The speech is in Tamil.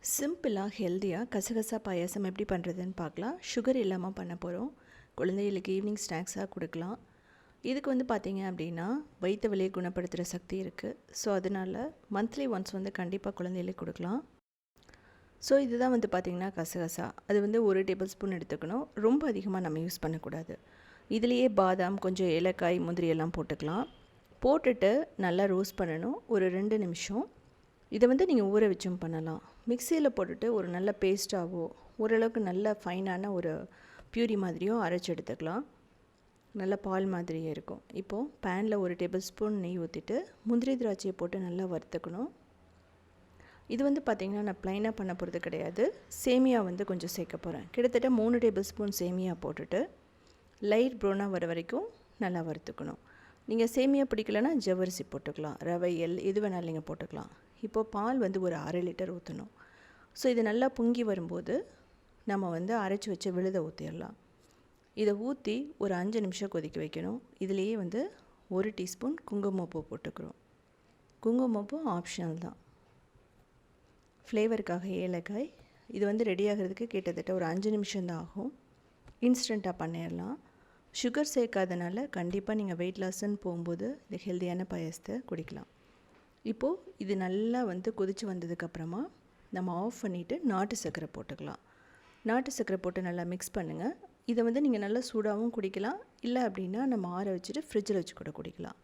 சிம்பிளாக ஹெல்த்தியாக கசகசா பாயாசம் எப்படி பண்ணுறதுன்னு பார்க்கலாம். சுகர் இல்லாமல் பண்ண போகிறோம். குழந்தைகளுக்கு ஈவினிங் ஸ்நாக்ஸாக கொடுக்கலாம். இதுக்கு பார்த்தீங்க அப்படின்னா வயிற்று வலியை குணப்படுத்துகிற சக்தி இருக்குது. ஸோ அதனால் மந்த்லி ஒன்ஸ் கண்டிப்பாக குழந்தைகளுக்கு கொடுக்கலாம். ஸோ இதுதான் பார்த்திங்கன்னா கசகசா. அது 1 டேபிள் ஸ்பூன் எடுத்துக்கணும். ரொம்ப அதிகமாக நம்ம யூஸ் பண்ணக்கூடாது. இதுலேயே பாதாம், கொஞ்சம் ஏலக்காய், முந்திரி எல்லாம் போட்டுக்கலாம். போட்டுட்டு நல்லா ரோஸ்ட் பண்ணணும் ஒரு 2 நிமிஷம். இதை நீங்கள் ஊற வச்சும் பண்ணலாம். மிக்சியில் போட்டுட்டு ஒரு நல்ல பேஸ்ட்டாகவோ ஓரளவுக்கு நல்ல ஃபைனான ஒரு பியூரி மாதிரியோ அரைச்சி எடுத்துக்கலாம். நல்ல பால் மாதிரியே இருக்கும். இப்போது பேனில் 1 டேபிள் ஸ்பூன் நெய் ஊற்றிட்டு முந்திரி திராட்சையை போட்டு நல்லா வறுத்துக்கணும். இது பார்த்திங்கன்னா நான் ப்ளைனாக பண்ண போகிறது கிடையாது. சேமியா கொஞ்சம் சேர்க்க போகிறேன். கிட்டத்தட்ட 3 டேபிள் ஸ்பூன் சேமியா போட்டுட்டு லைட் ப்ரௌனாக வர வரைக்கும் நல்லா வறுத்துக்கணும். நீங்கள் சேமியா பிடிக்கலன்னா ஜவ்வரிசி போட்டுக்கலாம், ரவை, எள் எது வேணாலும் நீங்கள் போட்டுக்கலாம். இப்போது பால் ஒரு அரை லிட்டர் ஊற்றணும். ஸோ இது நல்லா பொங்கி வரும்போது நம்ம அரைச்சி வச்ச விழுதை ஊற்றிடலாம். இதை ஊற்றி ஒரு 5 நிமிஷம் கொதிக்க வைக்கணும். இதுலேயே 1 டீஸ்பூன் குங்குமப்பூ போட்டுக்கிறோம். குங்குமப்பூ ஆப்ஷனல் தான். ஃப்ளேவருக்காக ஏலக்காய். இது ரெடி ஆகிறதுக்கு கிட்டத்தட்ட ஒரு 5 நிமிஷம்தான் ஆகும். இன்ஸ்டண்ட்டாக பண்ணிடலாம். சுகர் சேர்க்காதனால கண்டிப்பாக நீங்கள் வெயிட் லாஸ்ன்னு போகும்போது இந்த ஹெல்த்தியான பாயாசத்தை குடிக்கலாம். இப்போது இது நல்லா கொதித்து வந்ததுக்கப்புறமா நம்ம ஆஃப் பண்ணிவிட்டு நாட்டு சர்க்கரை போட்டுக்கலாம். நாட்டு சர்க்கரை போட்டு நல்லா மிக்ஸ் பண்ணுங்கள். இதை நீங்கள் நல்லா சூடாகவும் குடிக்கலாம். இல்லை அப்படின்னா நம்ம ஆற வச்சுட்டு ஃப்ரிட்ஜில் வச்சு கூட குடிக்கலாம்.